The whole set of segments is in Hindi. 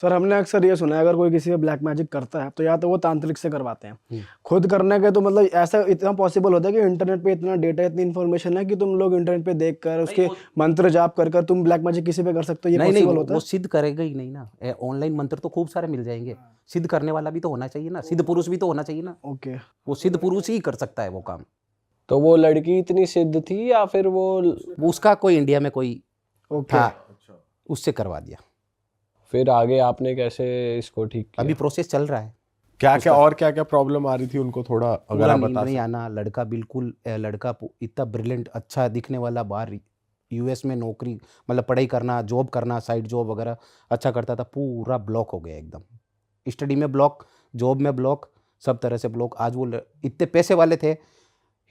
सर हमने अक्सर ये सुना है अगर कोई किसी पे ब्लैक मैजिक करता है तो या तो वो तांत्रिक से करवाते हैं। खुद करने के तो मतलब ऐसा इतना पॉसिबल होता है कि इंटरनेट पे इतना डेटा इतनी इन्फॉर्मेशन है कि तुम लोग इंटरनेट पे देख कर नहीं उसके वो मंत्र जाप कर कर तुम ब्लैक मैजिक किसी पे कर सकते हो, ये नहीं नहीं पॉसिबल होता वो है? सिद्ध करेगा ही नहीं ना। ऑनलाइन मंत्र तो खूब सारे मिल जाएंगे, सिद्ध करने वाला भी तो होना चाहिए ना, सिद्ध पुरुष भी तो होना चाहिए ना। ओके। वो सिद्ध पुरुष ही कर सकता है वो काम। तो वो लड़की इतनी सिद्ध थी या फिर वो उसका कोई इंडिया में कोई ओके। था, उससे करवा दिया। फिर आगे आपने कैसे इसको ठीक किया? अभी प्रोसेस चल रहा है। क्या क्या प्रॉब्लम आ रही थी उनको, थोड़ा अगर पूरा आप नींद बता नहीं सकें। आना, लड़का बिल्कुल इतना ब्रिलियंट अच्छा दिखने वाला, बाहर यूएस में नौकरी मतलब पढ़ाई करना, जॉब करना, साइड जॉब वगैरह अच्छा करता था, पूरा ब्लॉक हो गया एकदम। स्टडी में ब्लॉक, जॉब में ब्लॉक, सब तरह से ब्लॉक। आज वो इतने पैसे वाले थे,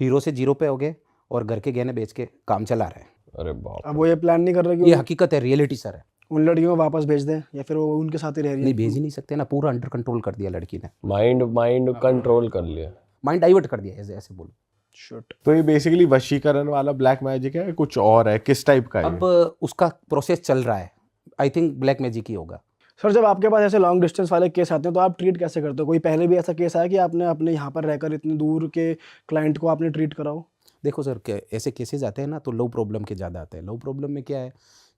हीरो से जीरो पे हो गए और घर के गहने बेच के काम चला रहे हैं। अरे बाप अब वो ये प्लान नहीं कर रहे कि ये हकीकत है, रियलिटी सर है। उन लड़कियों को वापस भेज दें या फिर वो उनके साथ ही रह रही नहीं है? भेज ही नहीं सकते ना, पूरा अंडर कंट्रोल कर दिया लड़की ने, माइंड कंट्रोल कर लिया। माइंड डाइवर्ट कर दिया, ऐसे ऐसे बोलो। शूट। तो ये बेसिकली वशीकरण वाला ब्लैक मैजिक है, कुछ और है, किस टाइप का है अब उसका प्रोसेस चल रहा है, आई थिंक ब्लैक मैजिक ही होगा। सर जब आपके पास ऐसे लॉन्ग डिस्टेंस वाले केस आते हैं तो आप ट्रीट कैसे करते हो? कोई पहले भी ऐसा केस आया कि आपने अपने यहाँ पर रहकर इतने दूर के क्लाइंट को आपने ट्रीट कराओ? देखो सर, ऐसे केसेस आते हैं ना तो लो प्रॉब्लम के ज़्यादा आते हैं। लो प्रॉब्लम में क्या है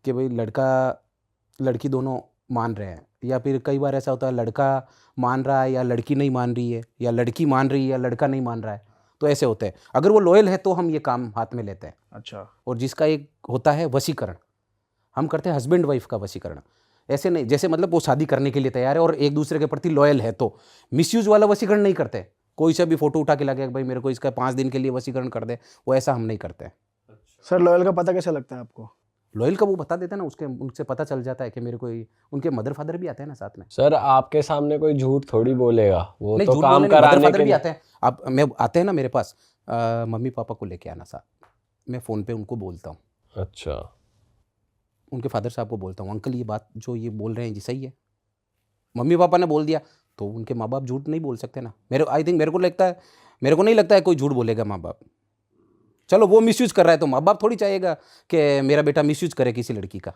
कि भाई लड़का लड़की दोनों मान रहे हैं, या फिर कई बार ऐसा होता है लड़का मान रहा है या लड़की नहीं मान रही है, या लड़की मान रही है या लड़का नहीं मान रहा है, तो ऐसे होते हैं। अगर वो लॉयल है तो हम ये काम हाथ में लेते हैं। अच्छा। और जिसका एक होता है वशीकरण, हम करते हैं हस्बैंड वाइफ का वशीकरण। ऐसे नहीं जैसे मतलब वो शादी करने के लिए तैयार है और एक दूसरे के प्रति लॉयल है, तो मिसयूज वाला वशीकरण नहीं करते। कोई से भी फोटो उठा के लगे भाई मेरे को इसका 5 दिन के लिए वशीकरण कर दे, वो ऐसा हम नहीं करते हैं। सर लॉयल का पता कैसे लगता है आपको? लॉयल का वो बता देता है ना, उनसे पता चल जाता है कि मेरे को उनके मदर फादर भी आते हैं ना साथ में। सर आपके सामने कोई झूठ थोड़ी बोलेगा, वो नहीं तो झूठ काम बोलने मदर कराने फादर के भी लिए। आते हैं। आप मैं आते हैं ना मेरे पास, मम्मी पापा को लेके आना साथ, मैं फ़ोन पे उनको बोलता हूँ, अच्छा उनके फादर साहब को बोलता हूँ, अंकल ये बात जो ये बोल रहे हैं जी सही है। मम्मी पापा ने बोल दिया तो उनके माँ बाप झूठ नहीं बोल सकते ना। मेरे को नहीं लगता है कोई झूठ बोलेगा माँ बाप। चलो वो मिसयूज कर रहा है तो माँ बाप थोड़ी चाहेगा कि मेरा बेटा मिसयूज करे किसी लड़की का।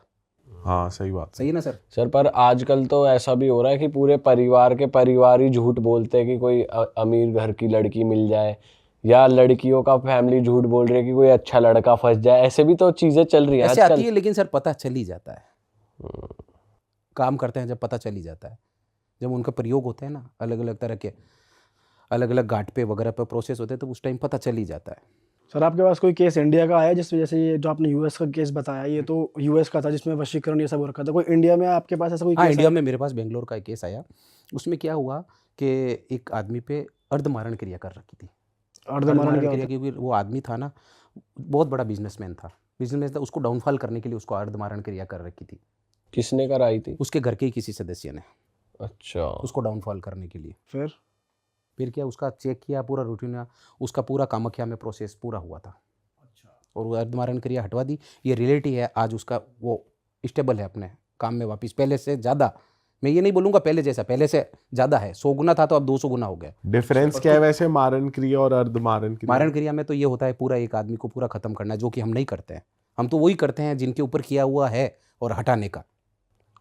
हाँ सही बात। सही है ना सर? सर, पर आजकल तो ऐसा भी हो रहा है कि पूरे परिवार के परिवार ही झूठ बोलते हैं कि कोई अमीर घर की लड़की मिल जाए, या लड़कियों का फैमिली झूठ बोल रही है कि कोई अच्छा लड़का फंस जाए। ऐसे भी तो चीजें चल रही हैं ऐसे आजकल। आती है, लेकिन सर पता चल ही जाता है। काम करते हैं जब पता चल ही जाता है, जब उनका प्रयोग होते हैं ना अलग अलग तरह के, अलग अलग घाट पे वगैरह पे प्रोसेस होते हैं, तो उस टाइम पता चल ही जाता है। सर आपके पास कोई केस इंडिया का आया जिस वजह से ये जो आपने यूएस का केस बताया ये तो यूएस का था जिसमें वशीकरण ये सब हो रखा था, कोई इंडिया में आपके पास ऐसा कोई हाँ केस इंडिया आया? में मेरे पास बेंगलोर का एक केस आया। उसमें क्या हुआ कि एक आदमी पे अर्धमारण क्रिया कर रखी थी। अर्धमारण क्या क्रिया होता है? क्योंकि वो आदमी था ना, बहुत बड़ा बिजनेसमैन था, उसको डाउनफॉल करने के लिए उसको अर्धमारण क्रिया कर रखी थी। किसने कराई थी? उसके घर के ही किसी सदस्य ने, अच्छा। उसको डाउनफॉल करने के लिए। फिर क्या उसका चेक किया पूरा रूटीन, उसका पूरा कामाख्या में प्रोसेस पूरा हुआ था। और वो अर्धमारण क्रिया हटवा दी। ये रियलिटी है, आज उसका वो स्टेबल है अपने काम में वापस, पहले से ज़्यादा। मैं ये नहीं बोलूँगा पहले जैसा, पहले से ज़्यादा है। 100 गुना था तो अब 200 गुना हो गया। डिफरेंस क्या है वैसे मारण क्रिया और अर्धमारण क्रिया? मारण क्रिया में तो ये होता है पूरा एक आदमी को पूरा खत्म करना, जो कि हम नहीं करते हैं। हम तो वही करते हैं जिनके ऊपर किया हुआ है और हटाने का।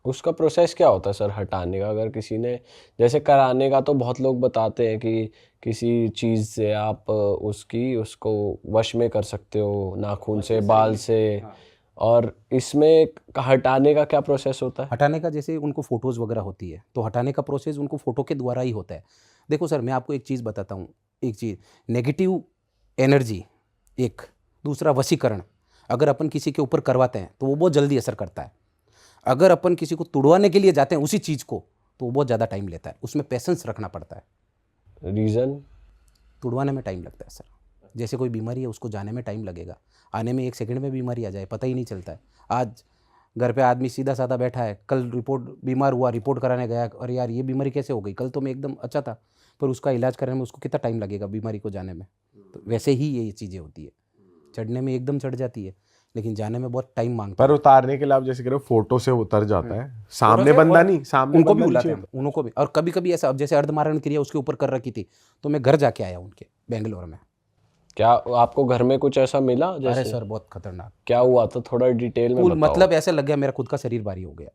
उसका प्रोसेस क्या होता है सर हटाने का? अगर किसी ने जैसे कराने का तो बहुत लोग बताते हैं कि किसी चीज़ से आप उसको वश में कर सकते हो, नाखून से, बाल से। और इसमें हटाने का क्या प्रोसेस होता है? हटाने का जैसे उनको फोटोज़ वगैरह होती है तो हटाने का प्रोसेस उनको फोटो के द्वारा ही होता है। देखो सर मैं आपको एक चीज़ बताता हूँ, एक चीज़ नेगेटिव एनर्जी, एक दूसरा वशीकरण। अगर अपन किसी के ऊपर करवाते हैं तो वो बहुत जल्दी असर करता है। अगर अपन किसी को तुड़वाने के लिए जाते हैं उसी चीज़ को तो वो बहुत ज़्यादा टाइम लेता है, उसमें पेशेंस रखना पड़ता है। रीज़न? तुड़वाने में टाइम लगता है सर। जैसे कोई बीमारी है उसको जाने में टाइम लगेगा, आने में 1 सेकंड में बीमारी आ जाए पता ही नहीं चलता है। आज घर पे आदमी सीधा साधा बैठा है, कल बीमार हुआ, रिपोर्ट कराने गया, अरे यार ये बीमारी कैसे हो गई, कल तो मैं एकदम अच्छा था, पर उसका इलाज करने में उसको कितना टाइम लगेगा बीमारी को जाने में। तो वैसे ही ये चीज़ें होती है, चढ़ने में एकदम चढ़ जाती है लेकिन जाने में बहुत टाइम मांगता है। पर उतारने के लिए आप जैसे कह रहे हो फोटो से उतर जाता है, सामने बंदा नहीं, सामने उनको भी बंदा बुलाते नीचे। हैं, उनको भी। और कभी कभी ऐसा, अब जैसे अर्धमारण क्रिया उसके ऊपर कर रखी थी तो मैं घर जाके आया उनके बेंगलोर में। क्या आपको घर में कुछ ऐसा मिला? अरे जैसे सर बहुत खतरनाक, क्या हुआ था, थोड़ा डिटेल में बताओ। मतलब ऐसे लग गया मेरा खुद का शरीर भारी हो गया।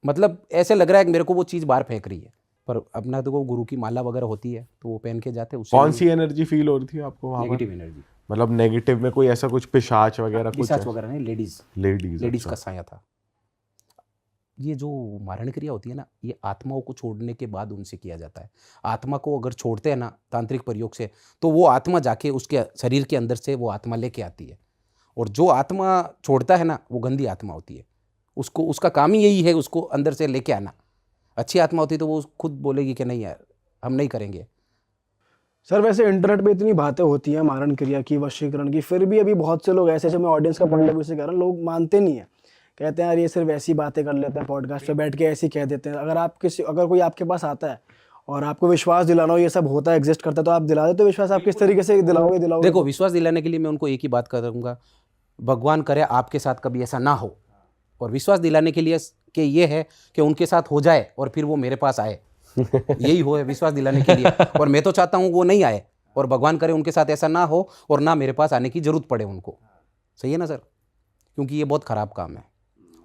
मतलब ऐसे लग रहा है कि मेरे को वो चीज़ बाहर फेंक रही है, पर अपना तो वो गुरु की माला वगैरह होती है तो वो पहन के जाते हैं, उससे कौन सी एनर्जी फील हो रही थी आपको वहां पर? Negative energy. मतलब नेगेटिव में कोई ऐसा कुछ पिशाच वगैरह कुछ? पिशाच वगैरह नहीं, लेडीज लेडीज का साया था। ये जो मारण क्रिया होती है ना, ये आत्माओं को छोड़ने के बाद उनसे किया जाता है। आत्मा को अगर छोड़ते हैं ना तांत्रिक प्रयोग से, तो वो आत्मा जाके उसके शरीर के अंदर से वो आत्मा लेके आती है, और जो आत्मा छोड़ता है ना वो गंदी आत्मा होती है। उसको उसका काम ही यही है, उसको अंदर से लेके आना। अच्छी आत्मा होती तो वो खुद बोलेगी कि नहीं यार हम नहीं करेंगे। सर वैसे इंटरनेट पे इतनी बातें होती हैं मारण क्रिया की, वशीकरण की, फिर भी अभी बहुत से लोग ऐसे, मैं ऑडियंस का पॉइंट ऑफ व्यू से कह रहा हूँ, लोग मानते नहीं है, कहते हैं यार ये सिर्फ ऐसी बातें कर लेते हैं, पॉडकास्ट पे बैठ के ऐसे ही कह देते हैं। अगर कोई आपके पास आता है और आपको विश्वास दिलाना हो ये सब होता है, एग्जिस्ट करता है, तो आप दिला देते हो विश्वास? आप किस तरीके से दिलाओगे? देखो, विश्वास दिलाने के लिए मैं उनको एक ही बात करूँगा, भगवान करे आपके साथ कभी ऐसा ना हो। और विश्वास दिलाने के लिए कि ये है कि उनके साथ हो जाए और फिर वो मेरे पास आए, यही हो है विश्वास दिलाने के लिए। और मैं तो चाहता हूँ वो नहीं आए, और भगवान करे उनके साथ ऐसा ना हो और ना मेरे पास आने की जरूरत पड़े उनको। सही है ना सर? क्योंकि ये बहुत ख़राब काम है,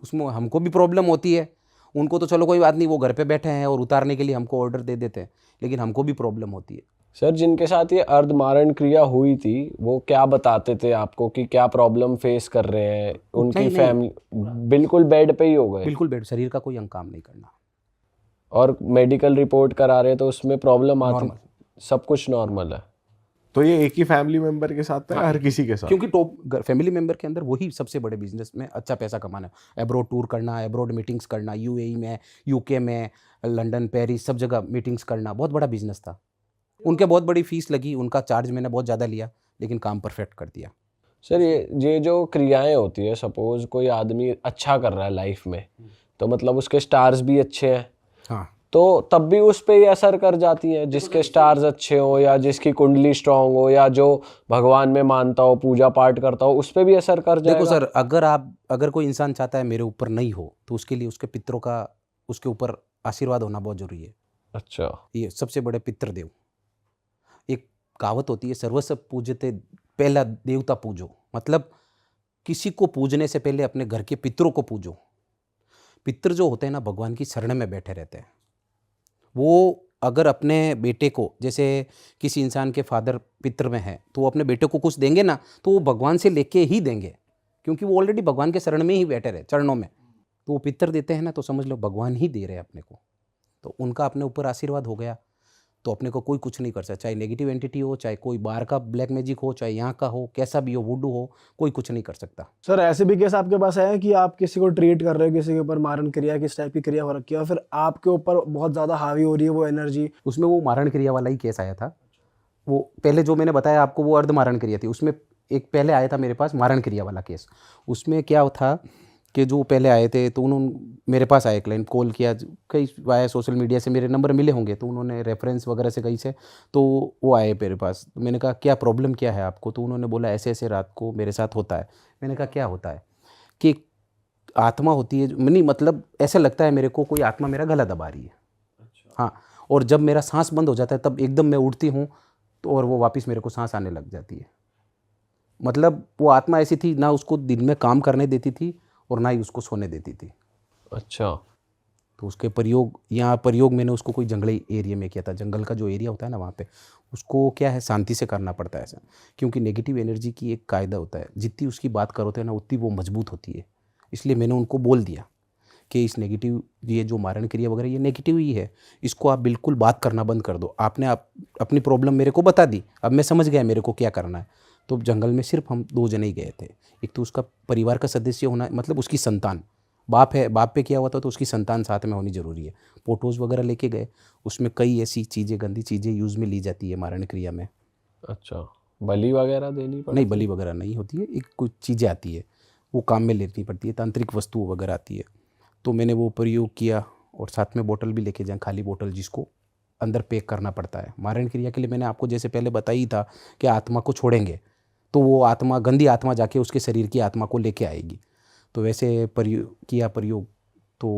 उसमें हमको भी प्रॉब्लम होती है। उनको तो चलो कोई बात नहीं, वो घर पे बैठे हैं और उतारने के लिए हमको ऑर्डर दे देते हैं, लेकिन हमको भी प्रॉब्लम होती है। सर जिनके साथ ये अर्धमारण क्रिया हुई थी वो क्या बताते थे आपको कि क्या प्रॉब्लम फेस कर रहे हैं? उनकी फैमिली बिल्कुल बेड पे ही हो गए? बिल्कुल बेड, शरीर का कोई अंग काम नहीं करना। और मेडिकल रिपोर्ट करा रहे तो उसमें प्रॉब्लम आती? सब कुछ नॉर्मल है? तो ये एक ही फैमिली मेंबर के साथ है, हर किसी के साथ? क्योंकि टॉप फैमिली मेंबर के अंदर वही सबसे बड़े बिजनेस में अच्छा पैसा कमाना है। एब्रोड टूर करना, एब्रोड मीटिंग्स करना, यूएई में, यूके में, लंदन, पेरिस, सब जगह मीटिंग्स करना बहुत बड़ा बिजनेस था। उनके बहुत बड़ी फीस लगी, उनका चार्ज मैंने बहुत ज़्यादा लिया, लेकिन काम परफेक्ट कर दिया। सर ये जो क्रियाएं होती है, सपोज कोई आदमी अच्छा कर रहा है लाइफ में, तो मतलब उसके स्टार्स भी अच्छे हैं, हाँ, तो तब भी उस पे ही असर कर जाती है? जिसके स्टार्स अच्छे हो या जिसकी कुंडली स्ट्रांग हो या जो भगवान में मानता हो, पूजा पाठ करता हो, उस पे भी असर कर जाएगा? देखो सर, अगर कोई इंसान चाहता है मेरे ऊपर नहीं हो, तो उसके लिए उसके पितरों का उसके ऊपर आशीर्वाद होना बहुत जरूरी है। अच्छा। ये सबसे बड़े पितृदेव। एक कहावत होती है, सर्वस्व पूजते पहला देवता पूजो। मतलब किसी को पूजने से पहले अपने घर के पितरों को पूजो। पितर जो होते हैं ना, भगवान की शरण में बैठे रहते हैं। वो अगर अपने बेटे को, जैसे किसी इंसान के फादर पितर में है तो वो अपने बेटे को कुछ देंगे ना, तो वो भगवान से लेके ही देंगे, क्योंकि वो ऑलरेडी भगवान के शरण में ही बैठे रहे, चरणों में। तो वो पितर देते हैं ना, तो समझ लो भगवान ही दे रहे हैं अपने को। तो उनका अपने ऊपर आशीर्वाद हो गया, तो अपने को कोई कुछ नहीं कर सकता। चाहे नेगेटिव एंटिटी हो, चाहे कोई बाहर का ब्लैक मैजिक हो, चाहे यहाँ का हो, कैसा भी हो, वुडू हो, कोई कुछ नहीं कर सकता। सर ऐसे भी केस आपके पास है कि आप किसी को ट्रीट कर रहे हो, किसी के ऊपर मारण क्रिया, किस टाइप की क्रिया हो रखी है, और फिर आपके ऊपर बहुत ज़्यादा हावी हो रही है वो एनर्जी? उसमें वो मारण क्रिया वाला ही केस आया था। वो पहले जो मैंने बताया आपको वो अर्ध मारण क्रिया थी, उसमें एक पहले आया था मेरे पास मारण क्रिया वाला केस। उसमें क्या था कि जो पहले आए थे तो उन्होंने मेरे पास आए, क्लाइंट कॉल किया, कई वाया सोशल मीडिया से मेरे नंबर मिले होंगे, तो उन्होंने रेफरेंस वगैरह से कहीं से, तो वो आए मेरे पास। मैंने कहा क्या प्रॉब्लम क्या है आपको? तो उन्होंने बोला ऐसे ऐसे रात को मेरे साथ होता है। मैंने कहा क्या होता है? कि आत्मा होती है, नहीं मतलब ऐसा लगता है मेरे को कोई आत्मा मेरा गला दबा रही है। हाँ, और जब मेरा सांस बंद हो जाता है तब एकदम मैं उठती हूँ, तो और वो वापस मेरे को सांस आने लग जाती है। मतलब वो आत्मा ऐसी थी, ना उसको दिन में काम करने देती थी और ना ही उसको सोने देती थी। अच्छा। तो उसके प्रयोग मैंने उसको कोई जंगली एरिया में किया था। जंगल का जो एरिया होता है ना, वहाँ पे उसको क्या है, शांति से करना पड़ता है ऐसा, क्योंकि नेगेटिव एनर्जी की एक कायदा होता है, जितनी उसकी बात करोते हैं ना उतनी वो मजबूत होती है। इसलिए मैंने उनको बोल दिया कि इस नेगेटिव, ये जो मारण क्रिया वगैरह ये नेगेटिव ही है, इसको आप बिल्कुल बात करना बंद कर दो। आपने अपनी प्रॉब्लम मेरे को बता दी, अब मैं समझ गया मेरे को क्या करना है। तो जंगल में सिर्फ हम 2 जने ही गए थे। एक तो उसका परिवार का सदस्य होना, मतलब उसकी संतान, बाप है, बाप पे किया हुआ था तो उसकी संतान साथ में होनी ज़रूरी है। फोटोज़ वगैरह लेके गए, उसमें कई ऐसी चीज़ें, गंदी चीज़ें यूज़ में ली जाती है मारण क्रिया में। अच्छा, बलि वगैरह देनी पड़ती? नहीं, बलि वगैरह नहीं होती है, एक कुछ चीज़ें आती है वो काम में लेनी पड़ती है, तांत्रिक वस्तु वगैरह आती है। तो मैंने वो प्रयोग किया, और साथ में बोतल भी लेके जाएँ, खाली बोतल जिसको अंदर पैक करना पड़ता है। मारण क्रिया के लिए मैंने आपको जैसे पहले बताई था कि आत्मा को छोड़ेंगे तो वो आत्मा, गंदी आत्मा जाके उसके शरीर की आत्मा को लेके आएगी। तो वैसे प्रयोग तो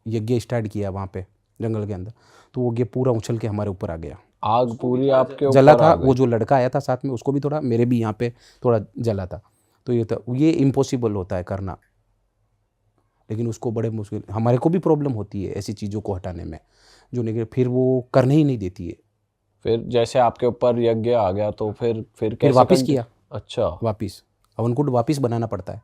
यज्ञ स्टार्ट किया वहाँ पे जंगल के अंदर, तो वो यज्ञ पूरा उछल के हमारे ऊपर आ गया। आग पूरी आपके ऊपर जला था। आ गई? वो जो लड़का आया था साथ में उसको भी थोड़ा, मेरे भी यहाँ पे थोड़ा जला था। तो ये इम्पॉसिबल होता है करना। लेकिन उसको बड़े मुश्किल, हमारे को भी प्रॉब्लम होती है ऐसी चीज़ों को हटाने में, जो नेगेटिव, फिर वो करने ही नहीं देती है। फिर जैसे आपके ऊपर यज्ञ आ गया तो फिर कैसे वापस किया। अच्छा, वापस हवन कुंड वापस बनाना पड़ता है,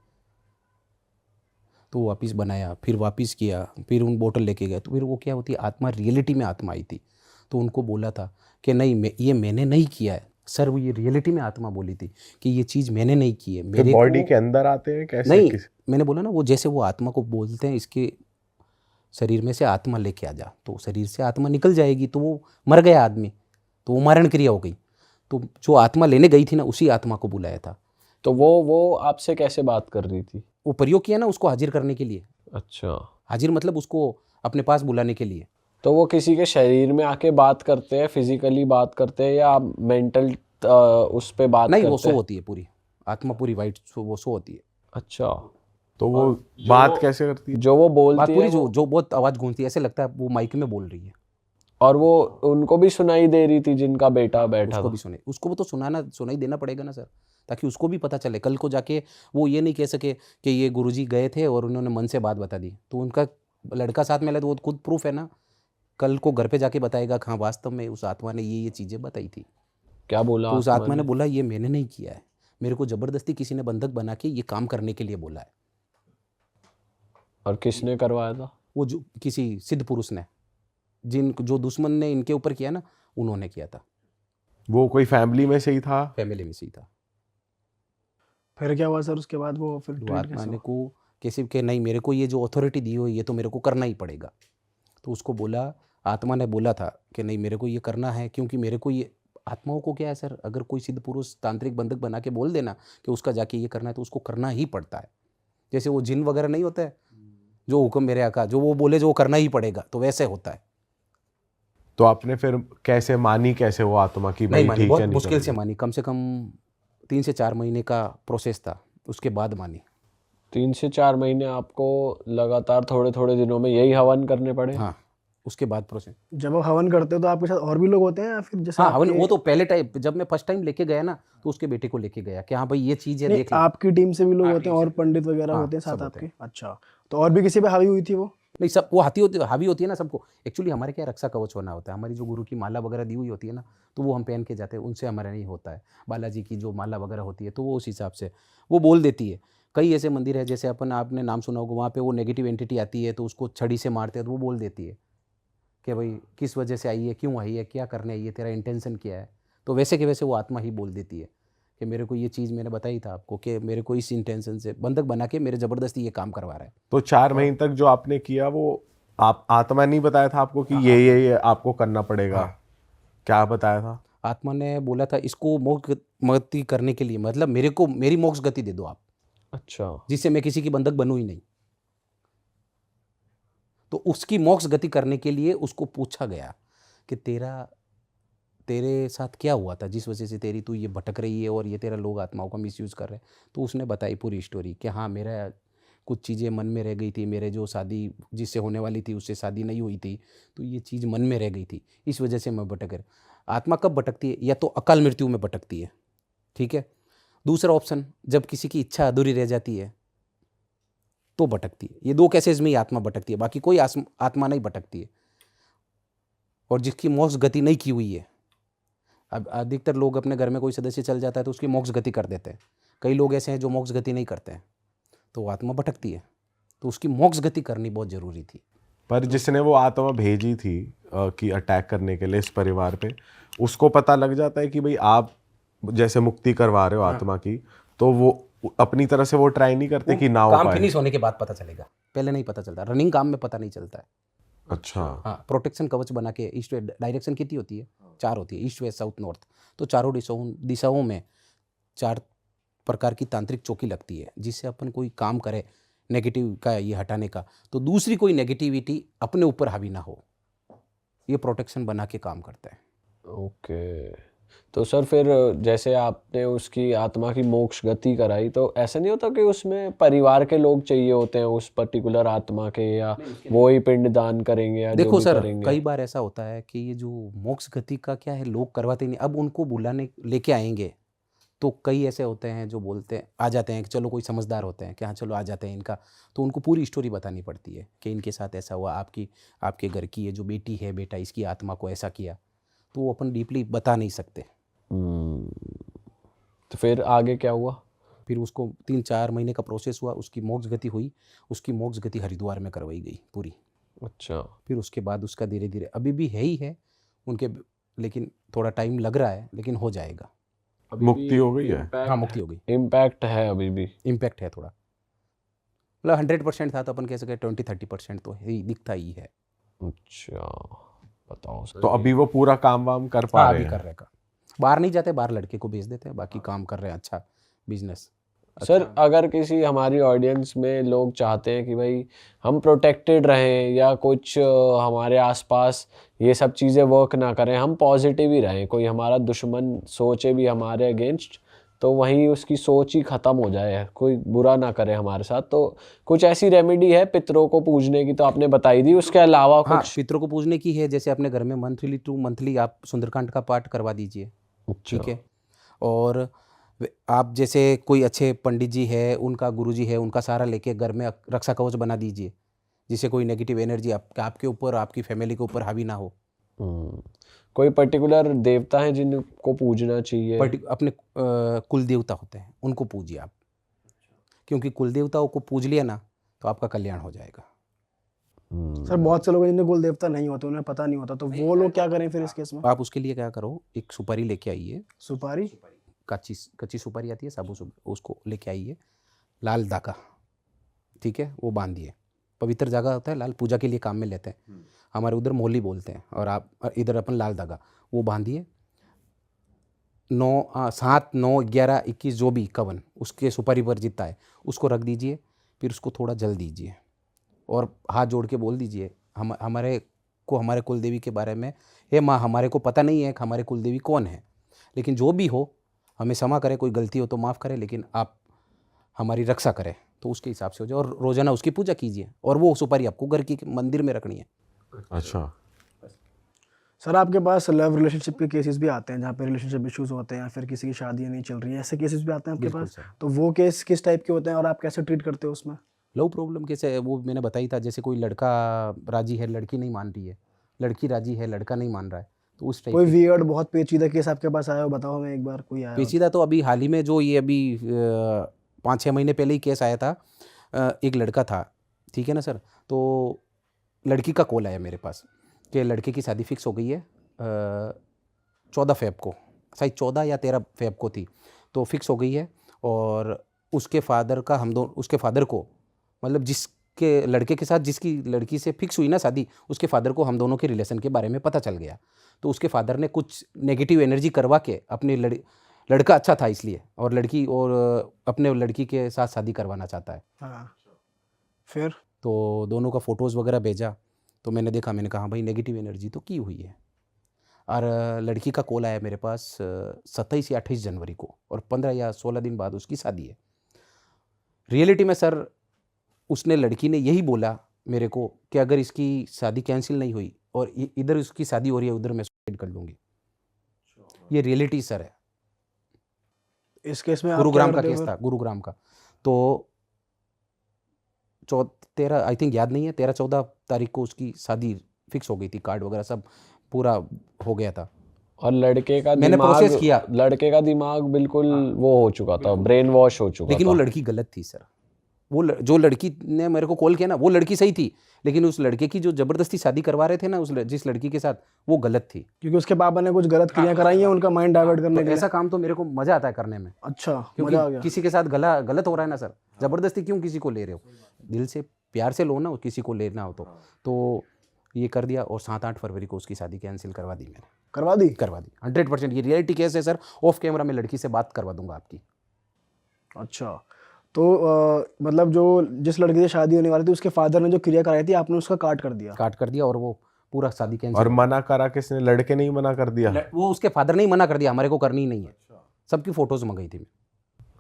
तो वापस बनाया, फिर वापस किया, फिर उन बोतल लेके गए, तो फिर वो क्या होती है, आत्मा रियलिटी में आत्मा आई थी, तो उनको बोला था कि नहीं ये मैंने नहीं किया है सर, वो ये रियलिटी में आत्मा बोली थी कि ये चीज़ मैंने नहीं की है, फिर मेरे बॉडी को के अंदर आते हैं कैसे? नहीं, मैंने बोला ना, वो जैसे वो आत्मा को बोलते हैं इसके शरीर में से आत्मा लेके आ जा, तो शरीर से आत्मा निकल जाएगी, तो वो मर गया आदमी, तो वो मारण क्रिया हो गई, तो जो आत्मा लेने गई थी ना, उसी आत्मा को बुलाया था। तो वो आपसे कैसे बात कर रही थी? वो प्रयोग किया ना उसको हाजिर करने के लिए। अच्छा, हाजिर मतलब उसको अपने पास बुलाने के लिए। तो वो किसी के शरीर में आके बात करते हैं, फिजिकली बात करते हैं, या मेंटल उस पे बात नहीं, करते वो सो हैं? होती है पूरी आत्मा, पूरी वाइट वो सो होती है। अच्छा, तो वो बात कैसे करती है? जो वो बात बोलती है पूरी जो बहुत आवाज़ गूंजती है, ऐसे लगता है वो माइक में बोल रही है। और वो उनको भी सुनाई दे रही थी जिनका बेटा बैठा उसको था? भी उसको भी तो सुनाई देना पड़ेगा ना सर, ताकि उसको भी पता चले, कल को जाके वो ये नहीं कह सके कि ये गुरुजी गए थे और उन्होंने मन से बात बता दी, तो उनका लड़का साथ में लगा तो वो खुद प्रूफ है ना, कल को घर पे जाके बताएगा हाँ वास्तव में उस आत्मा ने ये चीज़ें बताई थी। क्या बोला तो उस आत्मा आत्मा ने ने? बोला ये मैंने नहीं किया है, मेरे को ज़बरदस्ती किसी ने बंधक बना के ये काम करने के लिए बोला है। और किसने करवाया था? वो जो किसी सिद्ध पुरुष ने, जो दुश्मन ने इनके ऊपर किया ना, उन्होंने किया था, वो कोई फैमिली में से ही था? फैमिली में से ही था। फिर क्या हुआ सर उसके बाद, वो फिर तो ट्रीट आत्मा कैसे ने हुआ? को कैसे कि नहीं, मेरे को ये जो अथॉरिटी दी हुई ये तो मेरे को करना ही पड़ेगा, तो उसको बोला, आत्मा ने बोला था कि नहीं मेरे को ये करना है, क्योंकि मेरे को ये, आत्माओं को क्या है सर, अगर कोई सिद्ध पुरुष तांत्रिक बंधक बना के बोल देना कि उसका जाके ये करना है, तो उसको करना ही पड़ता है। जैसे वो जिन वगैरह नहीं होता है, जो हुक्म मेरे आका, जो वो बोले जो वो करना ही पड़ेगा, तो वैसे होता है। तो आपने फिर कैसे मानी, कैसे वो आत्मा की नहीं भाई मानी, ठीक है बहुत नहीं मुश्किल से करनी? मानी, कम से कम 3 से 4 महीने का प्रोसेस था, उसके बाद मानी। 3 से 4 महीने आपको लगातार थोड़े थोड़े दिनों में यही हवन करने पड़े? हाँ, उसके बाद प्रोसेस। जब आप हवन करते हो तो आपके साथ और भी लोग होते हैं या फिर जैसे हाँ हवन, आपके, वो तो पहले टाइम जब मैं फर्स्ट टाइम लेके गया ना, तो उसके बेटे को लेके गया कि हाँ भाई ये चीज़ है, नहीं देख ले। आपकी टीम से भी लोग हाँ, होते हैं टीम और पंडित वगैरह हाँ, होते हैं साथ सब होते आपके? अच्छा, तो और भी किसी पे हावी हुई थी वो? नहीं, सब वो हावी होती है ना सबको। एक्चुअली हमारे क्या रक्षा कवच होना होता है, हमारी जो गुरु की माला वगैरह दी हुई होती है ना, तो वो हम पहन के जाते हैं, उनसे हमारा नहीं होता है। बालाजी की जो माला वगैरह होती है, तो वो उस हिसाब से वो बोल देती है। कई ऐसे मंदिर है, जैसे आपने नाम सुना होगा, वहाँ पे वो नेगेटिव एंटिटी आती है, तो उसको छड़ी से मारते हैं, तो वो बोल देती है कि भाई किस वजह से आई है, क्यों आई है, क्या करने आई है, तेरा इंटेंशन क्या है। तो वैसे के वैसे वो आत्मा ही बोल देती है कि मेरे को ये चीज़, मैंने बताई था आपको कि मेरे को इस इंटेंशन से बंधक बना के मेरे ज़बरदस्ती ये काम करवा रहा है। तो 4 महीने तक जो आपने किया, वो आप आत्मा नहीं बताया था आपको कि ये आपको करना पड़ेगा? हाँ। क्या बताया था? आत्मा ने बोला था इसको मोक्ष गति करने के लिए, मतलब मेरी मोक्ष गति दे दो आप, अच्छा, जिससे मैं किसी की बंधक बनूं ही नहीं। तो उसकी मोक्ष गति करने के लिए उसको पूछा गया कि तेरे साथ क्या हुआ था जिस वजह से तू ये भटक रही है और ये तेरा लोग आत्माओं का मिसयूज़ कर रहे हैं। तो उसने बताई पूरी स्टोरी कि हाँ, मेरा कुछ चीज़ें मन में रह गई थी, मेरे जो शादी जिससे होने वाली थी उससे शादी नहीं हुई थी, तो ये चीज़ मन में रह गई थी, इस वजह से मैं भटक रहा। आत्मा कब भटकती है? या तो अकाल मृत्यु में भटकती है, ठीक है। दूसरा ऑप्शन, जब किसी की इच्छा अधूरी रह जाती है तो भटकती है। ये 2 केसेस में ही आत्मा भटकती है, बाकी कोई आत्मा नहीं भटकती है। और जिसकी मोक्ष गति नहीं की हुई है, अब अधिकतर लोग अपने घर में कोई सदस्य चल जाता है तो उसकी मोक्ष गति कर देते हैं। कई लोग ऐसे हैं जो मोक्ष गति नहीं करते हैं, तो वो आत्मा भटकती है। तो उसकी मोक्ष गति करनी बहुत ज़रूरी थी। पर जिसने वो आत्मा भेजी थी कि अटैक करने के लिए इस परिवार पे, उसको पता लग जाता है कि भाई आप जैसे मुक्ति करवा रहे हो आत्मा की, तो वो अपनी तरह से वो ट्राई नहीं करते कि ना हो काम पाए? फिनिश होने के बाद पता चलेगा, पहले नहीं पता चलता। रनिंग काम में पता नहीं चलता है। अच्छा। हाँ, प्रोटेक्शन कवच बना के, ईस्ट वेस्ट डायरेक्शन कितनी होती है? 4 होती है, ईस्ट वेस्ट साउथ नॉर्थ। तो चारों दिशाओं में 4 प्रकार की तांत्रिक चौकी लगती है, जिससे अपन कोई काम करे नेगेटिव का ये हटाने का, तो दूसरी कोई नेगेटिविटी अपने ऊपर हावी ना हो, ये प्रोटेक्शन बना के काम करता है। ओके। तो सर फिर जैसे आपने उसकी आत्मा की मोक्ष गति कराई, तो ऐसा नहीं होता कि उसमें परिवार के लोग चाहिए होते हैं उस पर्टिकुलर आत्मा के, या वो ही पिंड दान करेंगे या जो देखो भी सर, करेंगे? कई बार ऐसा होता है कि ये जो मोक्ष गति का क्या है, लोग करवाते नहीं। अब उनको बुलाने लेके आएंगे तो कई ऐसे होते हैं जो बोलते हैं, आ जाते हैं कि चलो कोई समझदार होते हैं कि हाँ चलो आ जाते हैं इनका, तो उनको पूरी स्टोरी बतानी पड़ती है कि इनके साथ ऐसा हुआ, आपके घर की ये जो बेटी है बेटा इसकी आत्मा को ऐसा किया, तो वो अपन डीपली बता नहीं सकते। तो फिर आगे क्या हुआ? फिर उसको 3-4 महीने का प्रोसेस हुआ, उसकी मोक्ष गति हुई, उसकी मोक्ष गति हरिद्वार में करवाई गई पूरी। अच्छा। फिर उसके बाद उसका धीरे धीरे अभी भी है ही है उनके, लेकिन थोड़ा टाइम लग रहा है, लेकिन हो जाएगा। मुक्ति हो गई है? हाँ मुक्ति हो गई। इम्पैक्ट है अभी भी? इम्पैक्ट है थोड़ा, मतलब 100% था तो अपन कह सके 20-30% तो ही दिखता ही है। अच्छा, बताओ सर। तो अभी वो पूरा काम वाम कर पा हाँ रहे अभी हैं? कर रहे का, बाहर नहीं जाते, बाहर लड़के को भेज देते हैं, बाकी काम कर रहे हैं, अच्छा बिजनेस। सर अगर किसी हमारी ऑडियंस में लोग चाहते हैं कि भाई हम प्रोटेक्टेड रहें या कुछ हमारे आसपास ये सब चीज़ें वर्क ना करें, हम पॉजिटिव ही रहें, कोई हमारा दुश्मन सोचे भी हमारे अगेंस्ट तो वहीं उसकी सोच ही ख़त्म हो जाए, कोई बुरा ना करे हमारे साथ, तो कुछ ऐसी रेमेडी है पितरों को पूजने की? तो आपने बताई दी, उसके अलावा हाँ कुछ? पितरों को पूजने की है, जैसे अपने घर में मंथली आप सुंदरकांड का पाठ करवा दीजिए, ठीक है। और आप जैसे कोई अच्छे पंडित जी है, उनका गुरुजी है, उनका सहारा लेके घर में रक्षा कवच बना दीजिए, जिससे कोई नेगेटिव एनर्जी आपके ऊपर, आपकी फैमिली के ऊपर हावी ना हो। कोई पर्टिकुलर देवता है जिनको पूजना चाहिए? अपने कुल देवता होते हैं उनको पूजिए आप, क्योंकि कुल देवताओं को पूज लिया ना तो आपका कल्याण हो जाएगा। सर बहुत से लोग हैं जिन्हें कुल देवता नहीं होते, उन्हें पता नहीं होता, तो वो लोग क्या करें फिर इस केस में? आप उसके लिए क्या करो, एक सुपारी लेके आइए, सुपारी? कच्ची सुपारी आती है, साबुत सुपारी, उसको लेके आइए, लाल धागा, ठीक है, वो बांधिए। पवित्र धागा होता है, लाल पूजा के लिए काम में लेते हैं, हमारे उधर मोली बोलते हैं, और आप इधर अपन लाल धागा, वो बांधिए। 7, 9, 11, 21 जो भी कवन उसके सुपारी पर जितना है उसको रख दीजिए, फिर उसको थोड़ा जल दीजिए और हाथ जोड़ के बोल दीजिए हमारे कुल देवी के बारे में, हे माँ हमारे को पता नहीं है कि हमारे कुल देवी कौन है, लेकिन जो भी हो हमें क्षमा करें, कोई गलती हो तो माफ़ करें, लेकिन आप हमारी रक्षा करें, तो उसके हिसाब से हो जाए। और रोज़ाना उसकी पूजा कीजिए, और वो सुपारी आपको घर की मंदिर में रखनी है। अच्छा। सर आपके पास लव रिलेशनशिप के केसेस भी आते हैं जहाँ पे रिलेशनशिप इश्यूज होते हैं या फिर किसी की शादियाँ नहीं चल रही है, ऐसे केसेस भी आते हैं आपके बिल्कुल पास? सर। तो वो केस किस टाइप के होते हैं और आप कैसे ट्रीट करते हो उसमें? लव प्रॉब्लम कैसे, वो मैंने बताई था, जैसे कोई लड़का राजी है, लड़की नहीं मान रही है, लड़की राजी है, लड़का नहीं मान रहा है, तो उस टाइप कोई वियर्ड बहुत पेचीदा केस आपके पास आया हो, बताओ हमें एक बार, कोई आया हो? पेचीदा तो अभी हाल ही में जो ये अभी 5-6 महीने पहले ही केस आया था, एक लड़का था, ठीक है ना सर, तो लड़की का कॉल आया मेरे पास कि लड़के की शादी फिक्स हो गई है 14 फेब को, शायद 14 या 13 फेब को थी, तो फिक्स हो गई है। और उसके फादर का उसके फादर को, मतलब जिसके लड़के के साथ जिसकी लड़की से फिक्स हुई ना शादी, उसके फादर को हम दोनों के रिलेशन के बारे में पता चल गया, तो उसके फादर ने कुछ नेगेटिव एनर्जी करवा के अपने लड़का अच्छा था इसलिए, और लड़की और अपने लड़की के साथ शादी करवाना चाहता है। हाँ फिर? तो दोनों का फ़ोटोज़ वगैरह भेजा, तो मैंने देखा, मैंने कहा भाई नेगेटिव एनर्जी तो की हुई है। और लड़की का कॉल आया मेरे पास 27 या 28 जनवरी को, और 15 या 16 दिन बाद उसकी शादी है। रियलिटी में सर उसने, लड़की ने यही बोला मेरे को कि अगर इसकी शादी कैंसिल नहीं हुई और इधर उसकी शादी हो रही है, उधर मैं सुसाइड कर लूँगी। ये रियलिटी सर है। इस केस में आप गुरुग्राम क्या का करते हो केस फिर? था, गुरुग्राम का। तो 13 आई थिंक याद नहीं है, 13-14 तारीख को उसकी शादी फिक्स हो गई थी, कार्ड वगैरह सब पूरा हो गया था। और लड़के का मैंने प्रोसेस किया। लड़के का दिमाग बिल्कुल वो हो चुका था, ब्रेन वॉश हो चुका लेकिन था। वो लड़की गलत थी सर। वो जो लड़की ने मेरे को कॉल किया ना, वो लड़की सही थी, लेकिन उस लड़के की जो ज़बरदस्ती शादी करवा रहे थे ना, जिस लड़की के साथ, वो गलत थी। क्योंकि उसके पापा ने कुछ गलत क्रियाएं कराई हैं उनका माइंड डाइवर्ट तो करने के लिए। ऐसा काम तो मेरे को मज़ा आता है करने में, अच्छा, क्योंकि मजा आ गया। किसी के साथ गलत हो रहा है ना सर, ज़बरदस्ती क्यों किसी को ले रहे हो, दिल से प्यार से लो ना, किसी को लेना हो तो ये कर दिया। और 7-8 फरवरी को उसकी शादी कैंसिल करवा दी मैंने। करवा दी? करवा दी 100%। ये रियलिटी केस है सर, ऑफ कैमरा में लड़की से बात करवा दूंगा आपकी। अच्छा, तो मतलब जो जिस लड़की से शादी होने वाली थी उसके फादर ने जो क्रिया कराई थी आपने उसका काट कर दिया? और वो पूरा शादी कैंसिल। और मना करा किसने? लड़के ने ही मना कर दिया? वो उसके फादर ने ही मना कर दिया, हमारे को करनी ही नहीं है। सबकी फोटोज मंगाई थी मैं।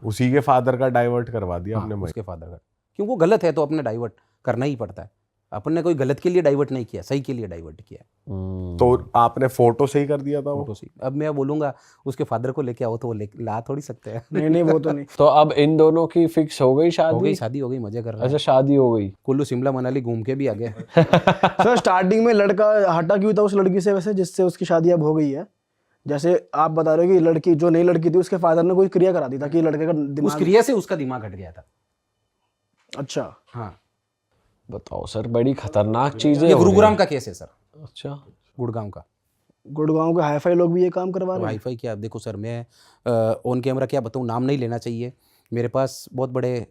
उसी के फादर का डाइवर्ट करवा दिया हाँ, आपने? उसके फादर का, क्यों वो गलत है तो अपने डाइवर्ट करना ही पड़ता है। अपन ने कोई गलत के लिए डाइवर्ट नहीं किया, सही के लिए डाइवर्ट किया। तो आपने फोटो से ही कर दिया था वो? फोटो से। अब मैं बोलूंगा उसके फादर को लेके आओ तो वो ला थोड़ी सकते हैं। नहीं नहीं वो तो नहीं। तो अब इन दोनों की फिक्स हो गई हो शादी? गई शादी, हो गई, मजे कर रहे अच्छा, हैं। शादी हो गई। कुल्लू शिमला मनाली घूम के भी आ गए। सर स्टार्टिंग में लड़का हटा क्यों था उस लड़की से वैसे, जिससे उसकी शादी अब हो गई है? जैसे आप बता रहे हो कि लड़की जो नई लड़की थी उसके फादर ने कोई क्रिया करा दी था कि लड़के का उस दिमाग। क्रिया से उसका दिमाग हट गया था। अच्छा। हाँ, बताओ सर, बड़ी खतरनाक चीजें ये हो रही गुरुग्राम हैं। का केस है सर, अच्छा, गुड़गांव का। गुड़गांव के हाईफाई लोग भी ये काम करवा रहे हैं? वाईफाई क्या, देखो सर मैं ऑन कैमरा क्या बताऊँ, नाम नहीं लेना चाहिए। मेरे पास बहुत बड़े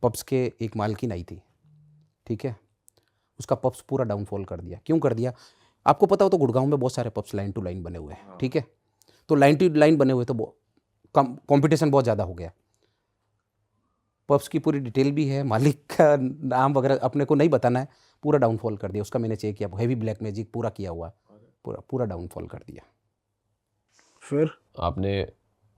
पब्स के एक मालकिन आई थी, ठीक है, उसका पब्स पूरा डाउनफॉल कर दिया। क्यों कर दिया? आपको पता हो तो गुड़गांव में बहुत सारे पब्स लाइन टू लाइन बने हुए हैं, ठीक है। तो लाइन टू लाइन बने हुए तो कंपटीशन बहुत ज़्यादा हो गया। पब्स की पूरी डिटेल भी है, मालिक का नाम वगैरह अपने को नहीं बताना है। पूरा डाउनफॉल कर दिया उसका, मैंने चेक किया, हैवी ब्लैक मैजिक पूरा किया हुआ, पूरा डाउनफॉल कर दिया। फिर आपने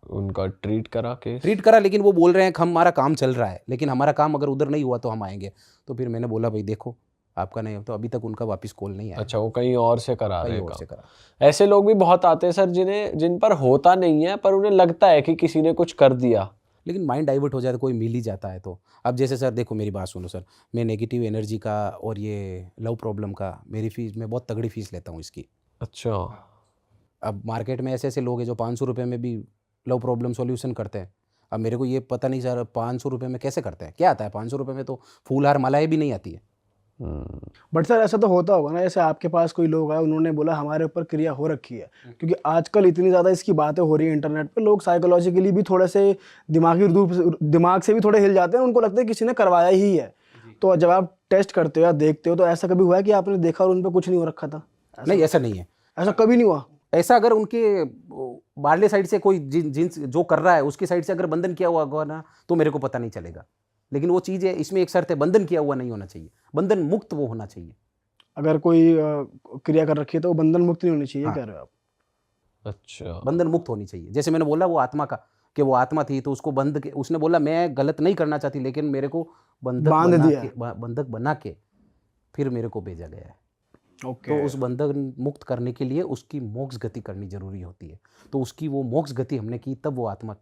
उनका ट्रीट करा केस? ट्रीट करा, लेकिन वो बोल रहे हैं कि हमारा काम चल रहा है, लेकिन हमारा काम अगर उधर नहीं हुआ तो हम आएंगे। तो फिर मैंने बोला भाई देखो आपका नहीं हो, तो अभी तक उनका वापस कॉल नहीं आया। अच्छा, वो कहीं और से करा रहे कहीं हैं और से काम। करा। ऐसे लोग भी बहुत आते हैं सर, जिन पर होता नहीं है पर उन्हें लगता है कि किसी ने कुछ कर दिया। लेकिन माइंड डाइवर्ट हो जाए तो कोई मिल ही जाता है। तो अब जैसे सर देखो मेरी बात सुनो सर, मैं नेगेटिव एनर्जी का और ये लव प्रॉब्लम का, मेरी फीस, मैं बहुत तगड़ी फीस लेता हूँ इसकी। अच्छा, अब मार्केट में ऐसे ऐसे लोग हैं जो 500 रुपये में भी लव प्रॉब्लम सॉल्यूशन करते हैं। अब मेरे को ये पता नहीं सर 500 रुपये में कैसे करते हैं, क्या आता है 500 रुपये में? तो फूल हार मालाएं भी नहीं आती है। बट सर ऐसा तो होता होगा ना, जैसे आपके पास कोई लोग आए उन्होंने बोला हमारे ऊपर क्रिया हो रखी है, क्योंकि आजकल इतनी ज़्यादा इसकी बातें हो रही है इंटरनेट पे, लोग साइकोलॉजिकली भी थोड़े से दिमाग से भी थोड़े हिल जाते हैं, उनको लगता है किसी ने करवाया ही है। तो जब आप टेस्ट करते हो या देखते हो तो ऐसा कभी हुआ है कि आपने देखा और उन पर कुछ नहीं हो रखा था? नहीं, ऐसा नहीं है। ऐसा कभी नहीं हुआ? ऐसा अगर उनके बारले साइड से कोई जिन जो कर रहा है उसकी साइड से अगर बंधन किया हुआ होगा ना तो मेरे को पता नहीं चलेगा। लेकिन वो चीज़ है, इसमें एक शर्त है, बंधन किया हुआ नहीं होना चाहिए, बंधन मुक्त वो होना चाहिए। अगर कोई क्रिया कर रखी है तो वो बंधन मुक्त नहीं होनी चाहिए, हाँ। कह रहे हो आप? अच्छा, बंधन मुक्त होनी चाहिए। जैसे मैंने बोला वो आत्मा का, कि वो आत्मा थी तो उसको उसने बोला मैं गलत नहीं करना चाहती, लेकिन मेरे को बंधक बना के फिर मेरे को भेजा गया है। तो उस बंधन मुक्त करने के लिए उसकी मोक्ष गति करनी जरूरी होती है। तो उसकी वो मोक्ष गति हमने की, तब वो आत्मा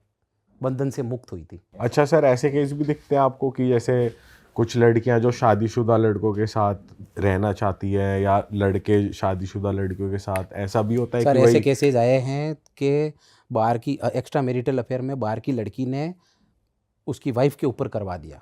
बंधन से मुक्त हुई थी। अच्छा सर, ऐसे केस भी दिखते हैं आपको कि जैसे कुछ लड़कियां जो शादीशुदा लड़कों के साथ रहना चाहती है या लड़के शादीशुदा लड़कियों के साथ, ऐसा भी होता है सर कि ऐसे भाई केसेज आए हैं कि बाहर की एक्स्ट्रा मैरिटल अफेयर में बाहर की लड़की ने उसकी वाइफ के ऊपर करवा दिया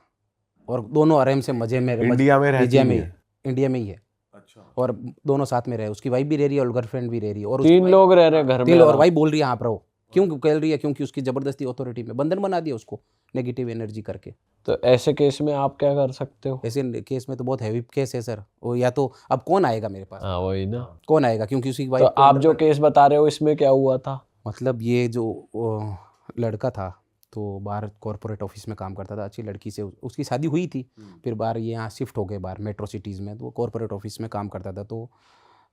और दोनों आराम से मजे में इंडिया में रहती इंडिया में है? इंडिया में ही है। अच्छा। और दोनों साथ में रहे, उसकी वाइफ भी रह रही है और गर्लफ्रेंड भी रह रही है। और तीन लोग रह रहे हैं घर में और वाइफ बोल रही है आप रहो। क्यों कह रही है? क्योंकि उसकी जबरदस्ती अथॉरिटी में बंधन बना दिया उसको नेगेटिव एनर्जी करके। तो ऐसे केस में आप क्या कर सकते हो? ऐसे केस में तो बहुत हैवी केस है सर। वो या तो अब कौन आएगा मेरे पास? हाँ, वही ना। कौन आएगा? क्योंकि उसकी तो वाइफ आप जो केस बता रहे हो इसमें क्या हुआ था? मतलब ये जो लड़का था तो बाहर कॉर्पोरेट ऑफिस में काम करता था, अच्छी लड़की से उसकी शादी हुई थी। फिर बाहर ये यहाँ शिफ्ट हो गए बाहर मेट्रो सिटीज़ में, तो वो कॉर्पोरेट ऑफिस में काम करता था। तो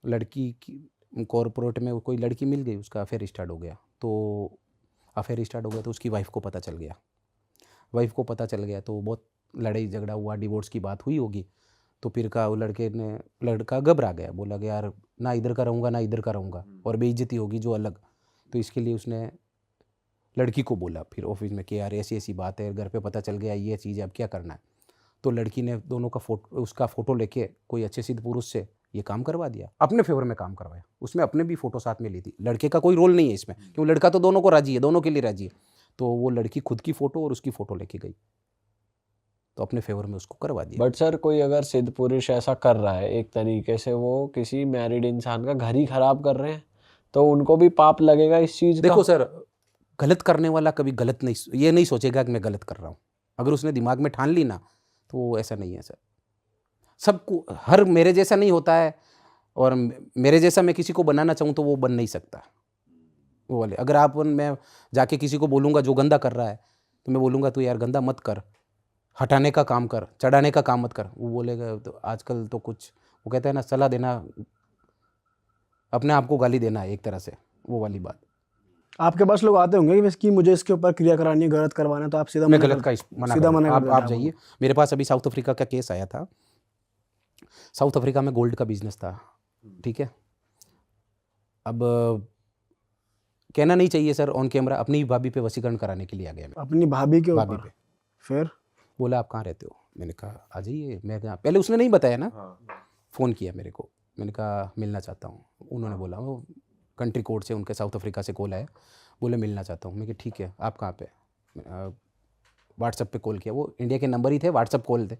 लड़की की कॉर्पोरेट में कोई लड़की मिल गई, उसका अफेयर स्टार्ट हो गया। तो अफेयर स्टार्ट हो गया तो उसकी वाइफ को पता चल गया। वाइफ को पता चल गया तो बहुत लड़ाई झगड़ा हुआ, डिवोर्स की बात हुई होगी। तो फिर का वो लड़का घबरा गया, बोला कि यार ना इधर का रहूँगा ना इधर का रहूँगा और बेइज्जती होगी जो अलग। तो इसके लिए उसने लड़की को बोला फिर ऑफिस में कि यार ऐसी ऐसी बात है, घर पे पता चल गया ये चीज़ है, अब क्या करना है। तो लड़की ने दोनों का उसका फ़ोटो लेके कोई अच्छे सिद्ध पुरुष से ये काम करवा दिया, अपने फेवर में काम करवाया। उसमें अपने भी फ़ोटो साथ में ली थी। लड़के का कोई रोल नहीं है इसमें, क्यों लड़का तो दोनों को राजी है, दोनों के लिए राजी है। तो वो लड़की खुद की फ़ोटो और उसकी फ़ोटो लेके गई तो अपने फेवर में उसको करवा दिया। बट सर कोई अगर सिद्ध पुरुष ऐसा कर रहा है, एक तरीके से वो किसी मैरिड इंसान का घर ही खराब कर रहे हैं, तो उनको भी पाप लगेगा इस चीज़ का? देखो सर, गलत करने वाला कभी गलत नहीं, ये नहीं सोचेगा कि मैं गलत कर रहा हूँ। अगर उसने दिमाग में ठान ली ना तो वो ऐसा नहीं है सर। सबको हर मेरे जैसा नहीं होता है, और मेरे जैसा मैं किसी को बनाना चाहूँ तो वो बन नहीं सकता। वो वाले अगर मैं जाके किसी को बोलूँगा जो गंदा कर रहा है तो मैं बोलूँगा तू यार गंदा मत कर, हटाने का काम कर, चढ़ाने का काम मत कर, वो बोलेगा। तो आजकल तो कुछ वो कहते हैं ना, सलाह देना अपने आप को गाली देना है एक तरह से, वो वाली बात। आपके पास लोग आते होंगे कि मुझे इसके ऊपर क्रिया करानी है, गलत करवाना है, तो आप सीधा मैं मना गलत का सीधा मना कर देते आप हैं जाइए। मेरे पास अभी साउथ अफ्रीका का केस आया था। साउथ अफ्रीका में गोल्ड का बिजनेस था, ठीक है। अब कहना नहीं चाहिए सर ऑन कैमरा, अपनी ही भाभी पे वशीकरण कराने के लिए आ गया मैं। अपनी भाभी के भाभी ऊपर? पे फिर बोला आप कहाँ रहते हो, मैंने कहा आ जाइए। मैं कहा पहले उसने नहीं बताया ना, फ़ोन किया मेरे को, मैंने कहा मिलना चाहता हूँ। उन्होंने बोला वो कंट्री कोड से, उनके साउथ अफ्रीका से कॉल आया, बोले मिलना चाहता हूँ। मैं कहा ठीक है, आप कहाँ पे? व्हाट्सएप पे कॉल किया, वो इंडिया के नंबर ही थे, व्हाट्सएप कॉल थे।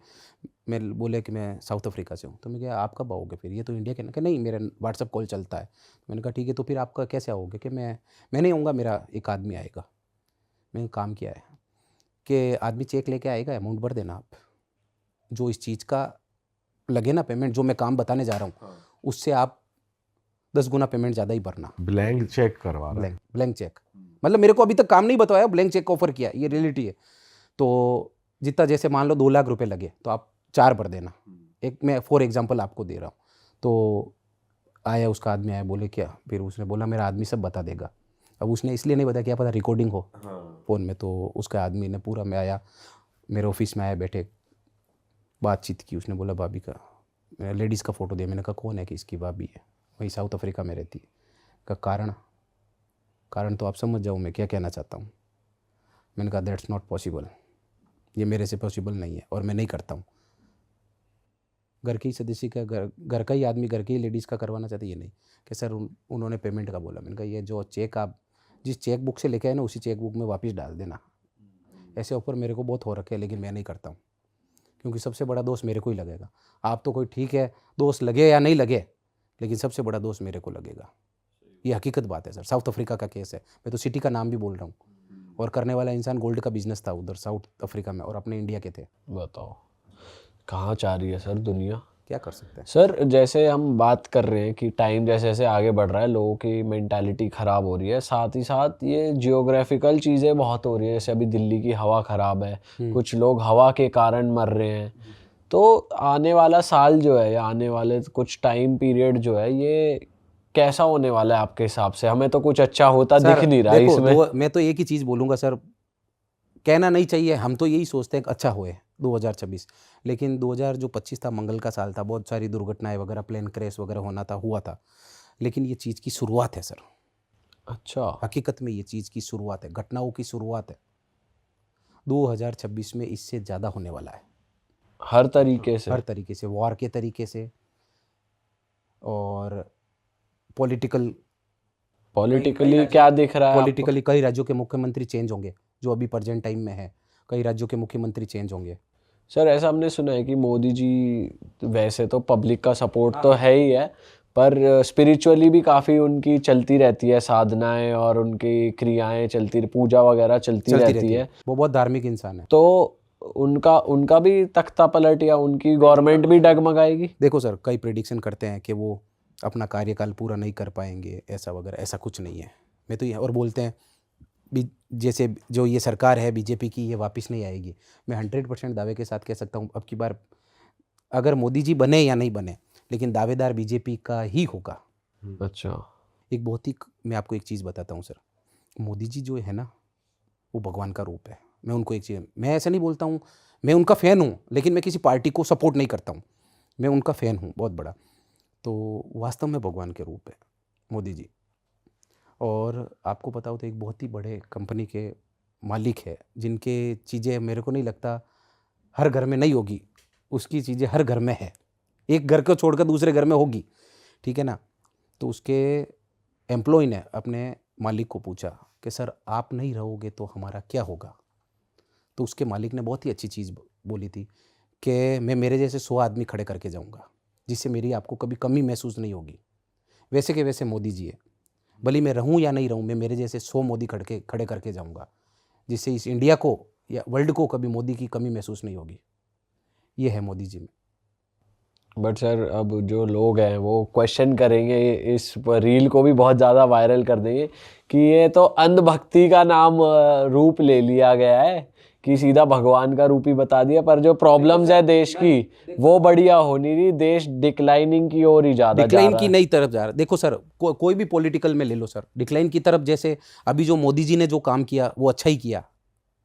मैं बोले कि मैं साउथ अफ्रीका से हूँ। तो मैं कहा आप कब आओगे फिर, ये तो इंडिया के कि नहीं मेरा व्हाट्सएप कॉल चलता है। मैंने कहा ठीक है, तो फिर आपका कैसे आओगे? कि मैं नहीं आऊँगा, मेरा एक आदमी आएगा। मैंने काम किया है कि आदमी चेक लेके आएगा, अमाउंट भर देना आप, जो इस चीज़ का लगे ना पेमेंट, जो मैं काम बताने जा रहा हूँ उससे आप 10 गुना पेमेंट ज़्यादा ही भरना। ब्लैंक चेक करवा रहा है। ब्लैंक चेक, मतलब मेरे को अभी तक काम नहीं बताया, ब्लैंक चेक का ऑफर किया, ये रियलिटी है। तो जितना, जैसे मान लो 2 लाख रुपए लगे तो आप 4 भर देना। एक मैं फॉर एग्जांपल आपको दे रहा हूँ। तो आया उसका आदमी, आया, बोले क्या? फिर उसने बोला मेरा आदमी सब बता देगा। अब उसने इसलिए नहीं बताया, क्या पता रिकॉर्डिंग हो फ़ोन में। तो उसका आदमी ने पूरा, मैं आया, मेरे ऑफिस में आया, बैठे बातचीत की। उसने बोला भाभी का, लेडीज़ का फ़ोटो दिया। मैंने कहा कौन है? कि इसकी भाभी है, वही साउथ अफ्रीका में रहती है। कहा कारण तो आप समझ जाओ मैं क्या कहना चाहता हूँ। मैंने कहा दैट्स नॉट पॉसिबल, ये मेरे से पॉसिबल नहीं है और मैं नहीं करता हूँ। घर के ही सदस्य का, घर का ही आदमी घर की ही लेडीज़ का करवाना चाहते, ये नहीं कि सर उन्होंने पेमेंट का बोला। मैंने कहा ये जो चेक आप जिस चेक बुक से लेके आए ना, उसी चेक बुक में वापस डाल देना। ऐसे ऑफर मेरे को बहुत हो रखे हैं, लेकिन मैं नहीं करता हूँ, क्योंकि सबसे बड़ा दोष मेरे को ही लगेगा। आप तो कोई ठीक है, दोष लगे या नहीं लगे, लेकिन सबसे बड़ा दोष मेरे को लगेगा। ये हकीकत बात है सर। साउथ अफ्रीका का केस है, मैं तो सिटी का नाम भी बोल रहा हूँ। और करने वाला इंसान गोल्ड का बिजनेस था उधर साउथ अफ्रीका में, और अपने इंडिया के थे। बताओ कहाँ जा रही है सर दुनिया। क्या कर सकते हैं सर जैसे हम बात कर रहे हैं कि टाइम जैसे जैसे आगे बढ़ रहा है, लोगों की मेंटालिटी ख़राब हो रही है, साथ ही साथ ये जियोग्राफिकल चीज़ें बहुत हो रही है। जैसे अभी दिल्ली की हवा ख़राब है, कुछ लोग हवा के कारण मर रहे हैं। तो आने वाला साल जो है, या आने वाले कुछ टाइम पीरियड जो है, ये कैसा होने वाला है आपके हिसाब से? हमें तो कुछ अच्छा होता दिख नहीं रहा देखो, इसमें। मैं तो एक ही चीज़ बोलूँगा सर, कहना नहीं चाहिए, हम तो यही सोचते हैं कि अच्छा होए 2026, लेकिन 2025 था, मंगल का साल था, बहुत सारी दुर्घटनाएं वगैरह, प्लेन क्रैश वगैरह होना था, हुआ था, लेकिन ये चीज़ की शुरुआत है सर। अच्छा, हकीकत में ये चीज़ की शुरुआत है, घटनाओं की शुरुआत है। 2026 में इससे ज़्यादा होने वाला है, हर तरीके से। हर तरीके से, वॉर के तरीके से, और पॉलिटिकली क्या दिख रहा है आपको? पॉलिटिकली कई राज्यों के मुख्यमंत्री चेंज होंगे, जो अभी प्रेजेंट टाइम में है, कई राज्यों के मुख्यमंत्री चेंज होंगे। सर ऐसा हमने सुना है कि मोदी जी, वैसे तो पब्लिक का सपोर्ट तो है ही है, पर स्पिरिचुअली भी काफ़ी उनकी चलती रहती है साधनाएं, और उनकी क्रियाएं चलती, पूजा वगैरह चलती रहती है। वो बहुत धार्मिक इंसान है। तो उनका भी तख्ता पलट, या उनकी गवर्नमेंट भी डगमगाएगी? देखो सर, कई प्रेडिक्शन करते हैं कि वो अपना कार्यकाल पूरा नहीं कर पाएंगे, ऐसा वगैरह, ऐसा कुछ नहीं है। मैं तो ये, और बोलते हैं जैसे जो ये सरकार है बीजेपी की, ये वापस नहीं आएगी। मैं 100% दावे के साथ कह सकता हूँ, अब की बार अगर मोदी जी बने या नहीं बने, लेकिन दावेदार बीजेपी का ही होगा। अच्छा, एक बहुत ही, मैं आपको एक चीज़ बताता हूँ सर, मोदी जी जो है ना, वो भगवान का रूप है। मैं उनको एक चीज़, मैं ऐसा नहीं बोलता हूँ, मैं उनका फ़ैन हूँ, लेकिन मैं किसी पार्टी को सपोर्ट नहीं करता हूँ, मैं उनका फ़ैन हूँ बहुत बड़ा। तो वास्तव में भगवान के रूप है मोदी जी। और आपको पता हो तो एक बहुत ही बड़े कंपनी के मालिक है, जिनके चीज़ें मेरे को नहीं लगता हर घर में नहीं होगी, उसकी चीज़ें हर घर में है, एक घर को छोड़कर दूसरे घर में होगी, ठीक है ना। तो उसके एम्प्लॉय ने अपने मालिक को पूछा कि सर आप नहीं रहोगे तो हमारा क्या होगा। तो उसके मालिक ने बहुत ही अच्छी चीज़ बोली थी कि मैं मेरे जैसे 100 आदमी खड़े करके जाऊंगा, जिससे मेरी आपको कभी कमी महसूस नहीं होगी। वैसे के वैसे मोदी जी है, भले मैं रहूं या नहीं रहूं, मैं मेरे जैसे 100 मोदी खड़े करके जाऊंगा, जिससे इस इंडिया को या वर्ल्ड को कभी मोदी की कमी महसूस नहीं होगी। ये है मोदी जी में। बट सर अब जो लोग हैं वो क्वेश्चन करेंगे, इस रील को भी बहुत ज़्यादा वायरल कर देंगे कि ये तो अंधभक्ति का नाम रूप ले लिया गया है, कि सीधा भगवान का रूप ही बता दिया। पर जो प्रॉब्लम्स है देश की, वो बढ़िया हो नहीं रही, देश डिक्लाइनिंग की ओर ही ज़्यादा जा डिक्लाइन रहा की है। नई तरफ जा रहा है। देखो सर, कोई भी पॉलिटिकल में ले लो सर, डिक्लाइन की तरफ। जैसे अभी जो मोदी जी ने जो काम किया वो अच्छा ही किया,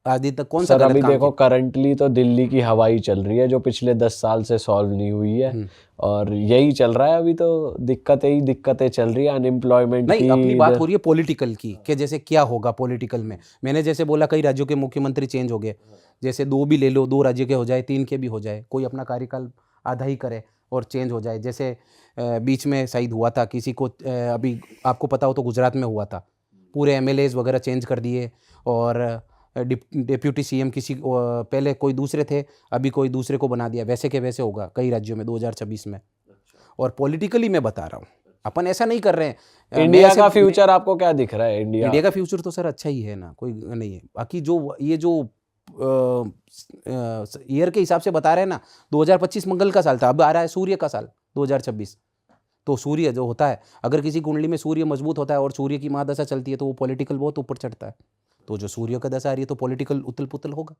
आज दिन तक कौन सा सर गलत अभी काम देखो किया? करंटली तो दिल्ली की हवाई चल रही है जो पिछले 10 साल से सॉल्व नहीं हुई है, और यही चल रहा है अभी तो, दिक्कतें चल रही है अनएम्प्लॉयमेंट नहीं, की अपनी बात इधर। हो रही है पॉलिटिकल की, कि जैसे क्या होगा पॉलिटिकल में। मैंने जैसे बोला कई राज्यों के मुख्यमंत्री चेंज हो गए, जैसे 2 भी ले लो, 2 राज्य के हो जाए, 3 के भी हो जाए, कोई अपना कार्यकाल आधा ही करे और चेंज हो जाए। जैसे बीच में शायद हुआ था किसी को, अभी आपको पता हो तो गुजरात में हुआ था, पूरे एमएलएज वगैरह चेंज कर दिए, और डिप्यूटी सीएम किसी पहले कोई दूसरे थे, अभी कोई दूसरे को बना दिया। वैसे के वैसे होगा कई राज्यों में 2026 में। और पॉलिटिकली मैं बता रहा हूँ, अपन ऐसा नहीं कर रहे हैं। मैं इंडिया ऐसे- का फ्यूचर आपको क्या दिख रहा है? इंडिया का फ्यूचर तो सर अच्छा ही है ना, कोई नहीं है। बाकी जो ये जो ईयर के हिसाब से बता रहे हैं ना, 2025 मंगल का साल था, अब आ रहा है सूर्य का साल 2026। तो सूर्य जो होता है, अगर किसी कुंडली में सूर्य मजबूत होता है और सूर्य की महादशा चलती है तो वो पॉलिटिकल बहुत ऊपर चढ़ता है। तो जो सूर्य का दशा आ रही है तो पॉलिटिकल उथल पुथल होगा।